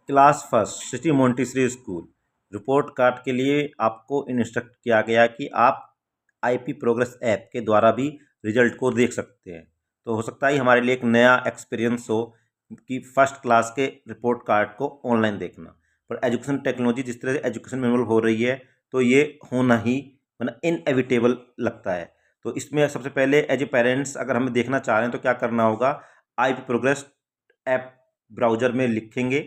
Class first city Montessori school report card के लिए आपको इंस्ट्रक्ट किया गया कि आप आईपी प्रोग्रेस ऐप के द्वारा भी रिजल्ट को देख सकते हैं। तो हो सकता है हमारे लिए एक नया एक्सपीरियंस हो कि फर्स्ट क्लास के रिपोर्ट कार्ड को ऑनलाइन देखना। पर एजुकेशन टेक्नोलॉजी जिस तरह से एजुकेशन में इन्वॉल्व हो रही है तो ये होना ही मतलब इनएविटेबल लगता है। तो इसमें सबसे पहले एज ए पेरेंट्स अगर हमें देखना चाह रहे हैं तो क्या करना होगा, आईपी प्रोग्रेस ऐप ब्राउज़र में लिखेंगे।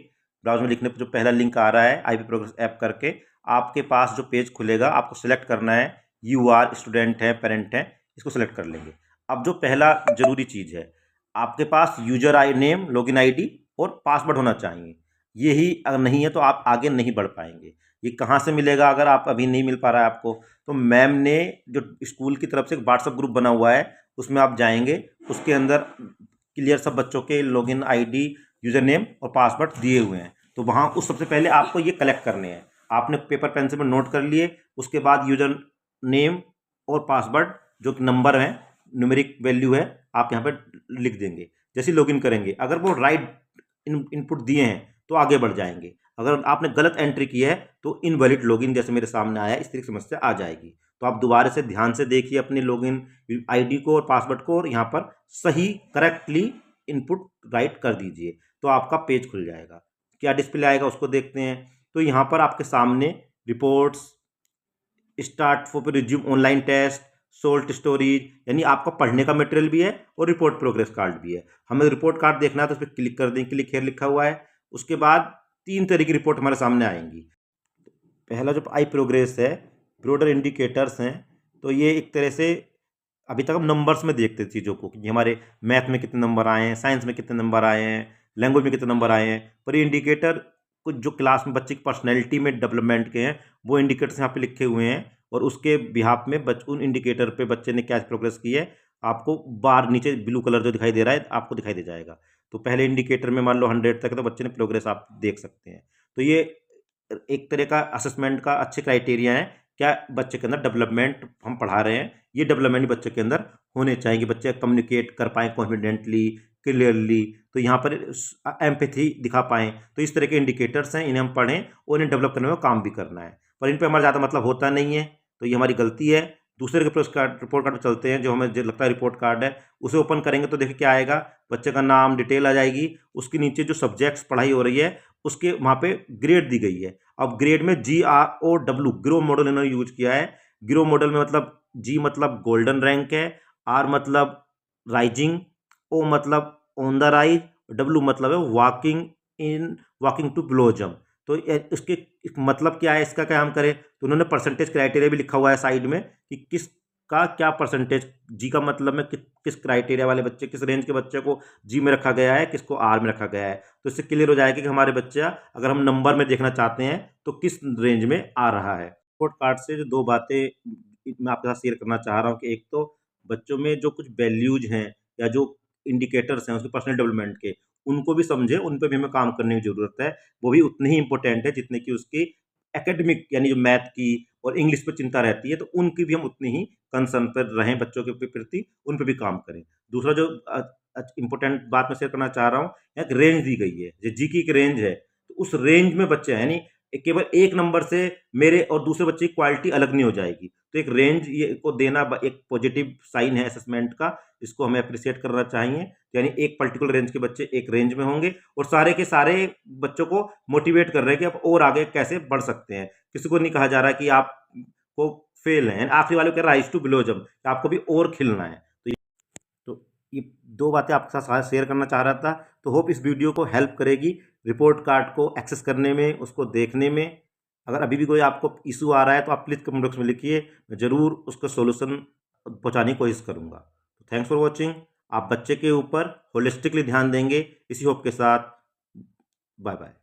ब्राउज़र में लिखने पर जो पहला लिंक आ रहा है आईपी प्रोग्रेस ऐप करके, आपके पास जो पेज खुलेगा आपको सेलेक्ट करना है, यू आर स्टूडेंट है, पेरेंट है, इसको सेलेक्ट कर लेंगे। अब जो पहला ज़रूरी चीज़ है, आपके पास यूजर आई नेम, लॉगिन आईडी और पासवर्ड होना चाहिए। यही अगर नहीं है तो आप आगे नहीं बढ़ पाएंगे। ये कहाँ से मिलेगा अगर आप अभी नहीं मिल पा रहा है आपको, तो मैम ने जो स्कूल की तरफ से एक व्हाट्सएप ग्रुप बना हुआ है उसमें आप जाएंगे, उसके अंदर क्लियर सब बच्चों के लॉगिन आईडी, यूज़र नेम और पासवर्ड दिए हुए हैं। तो वहाँ उस सबसे पहले आपको ये कलेक्ट करने हैं। आपने पेपर पेंसिल में नोट कर लिए, उसके बाद यूज़र नेम और पासवर्ड जो कि नंबर है, न्यूमेरिक वैल्यू है, आप यहाँ पर लिख देंगे। जैसे लॉगिन करेंगे अगर वो राइट इनपुट दिए हैं तो आगे बढ़ जाएंगे। अगर आपने गलत एंट्री की है तो इनवैलिड लॉगिन जैसे मेरे सामने आया, इस तरह की समस्या आ जाएगी। तो आप दोबारा से ध्यान से देखिए अपने लॉगिन आईडी को और पासवर्ड को और यहाँ पर सही करेक्टली इनपुट राइट कर दीजिए, तो आपका पेज खुल जाएगा। क्या डिस्प्ले आएगा उसको देखते हैं। तो यहाँ पर आपके सामने reports, start for resume online test, solved stories, यानी आपका पढ़ने का मटेरियल भी है और रिपोर्ट प्रोग्रेस कार्ड भी है। हमें रिपोर्ट कार्ड देखना है तो उस पर क्लिक कर दें, क्लिक हेयर लिखा हुआ है। उसके बाद 3 तरह की रिपोर्ट हमारे सामने आएंगी। पहला जो आई प्रोग्रेस है, ब्रोडर इंडिकेटर्स हैं। तो ये एक तरह से अभी तक हम नंबर्स में देखते थे चीज़ों को कि हमारे मैथ में कितने नंबर आए हैं, साइंस में कितने नंबर आए हैं, लैंग्वेज में कितने नंबर आए हैं। पर ये इंडिकेटर कुछ जो क्लास में बच्चे की पर्सनैलिटी में डेवलपमेंट के हैं वो इंडिकेटर्स यहाँ पे लिखे हुए हैं, और उसके बिहाफ में उन इंडिकेटर पे बच्चे ने क्या प्रोग्रेस की है आपको बार नीचे ब्लू कलर जो दिखाई दे रहा है आपको दिखाई दे जाएगा। तो पहले इंडिकेटर में मान लो 100 तक है तो बच्चे ने प्रोग्रेस आप देख सकते हैं। तो ये एक तरह का असेसमेंट का अच्छे क्राइटेरिया है, क्या बच्चे के अंदर डेवलपमेंट हम पढ़ा रहे हैं, ये डेवलपमेंट बच्चे के अंदर होने चाहिए कि बच्चे कम्युनिकेट कर पाएँ कॉन्फिडेंटली, क्लियरली, तो यहाँ पर एम्पैथी दिखा पाएँ। तो इस तरह के इंडिकेटर्स हैं, इन्हें हम पढ़ें और इन्हें डेवलप करने में काम भी करना है। पर इन पे हमारा ज़्यादा मतलब होता नहीं है, तो ये हमारी गलती है। दूसरे के रिपोर्ट कार्ड पे चलते हैं, जो हमें जो लगता है रिपोर्ट कार्ड है, उसे ओपन करेंगे तो देखिए क्या आएगा, बच्चे का नाम, डिटेल आ जाएगी। उसके नीचे जो सब्जेक्ट्स पढ़ाई हो रही है उसके वहाँ पे ग्रेड दी गई है। अब ग्रेड में GROW ग्रो मॉडल इन्होंने यूज किया है। ग्रो मॉडल में मतलब जी मतलब गोल्डन रैंक है, आर मतलब राइजिंग, ओ मतलब ऑन द राइज, डब्लू मतलब है वॉकिंग टू ब्लोजम। तो इसके मतलब क्या है, इसका क्या हम करें, तो उन्होंने परसेंटेज क्राइटेरिया भी लिखा हुआ है साइड में कि किस का क्या परसेंटेज, जी का मतलब में किस क्राइटेरिया वाले बच्चे, किस रेंज के बच्चे को जी में रखा गया है, किसको आर में रखा गया है। तो इससे क्लियर हो जाएगा कि हमारे बच्चा अगर हम नंबर में देखना चाहते हैं तो किस रेंज में आ रहा है। रिपोर्ट कार्ड से जो 2 बातें मैं आपके साथ शेयर करना चाह रहा हूँ कि एक तो बच्चों में जो कुछ वैल्यूज हैं या जो इंडिकेटर्स हैं उसके पर्सनल डेवलपमेंट के, उनको भी समझे, उन पे भी हमें काम करने की ज़रूरत है। वो भी उतनी ही इम्पोर्टेंट है जितने की उसकी एकेडमिक यानी जो मैथ की और इंग्लिश पे चिंता रहती है, तो उनकी भी हम उतनी ही कंसर्न पर रहें बच्चों के प्रति, उन पे भी काम करें। दूसरा जो इम्पोर्टेंट बात मैं शेयर करना चाह रहा हूँ, एक रेंज दी गई है, जो जी की एक रेंज है, तो उस रेंज में बच्चे हैं, यानी केवल एक नंबर से मेरे और दूसरे बच्चे की क्वालिटी अलग नहीं हो जाएगी। तो एक रेंज ये को देना एक पॉजिटिव साइन है असेसमेंट का, इसको हमें अप्रिशिएट करना चाहिए। यानी एक पर्टिकुलर रेंज के बच्चे एक रेंज में होंगे और सारे के सारे बच्चों को मोटिवेट कर रहे हैं कि आप और आगे कैसे बढ़ सकते हैं। किसी को नहीं कहा जा रहा कि आप को फेल हैं, आखिरी वाले कह रहा राइज टू बिलोजम, आपको भी और खिलना है। तो ये 2 बातें आपके साथ शेयर करना चाह रहा था। तो होप इस वीडियो को हेल्प करेगी रिपोर्ट कार्ड को एक्सेस करने में, उसको देखने में। अगर अभी भी कोई आपको इशू आ रहा है तो आप प्लीज़ कमेंट बॉक्स में लिखिए, मैं ज़रूर उसका सॉल्यूशन पहुंचाने की कोशिश करूंगा। तो थैंक्स फॉर वॉचिंग। आप बच्चे के ऊपर होलिस्टिकली ध्यान देंगे, इसी होप के साथ बाय बाय।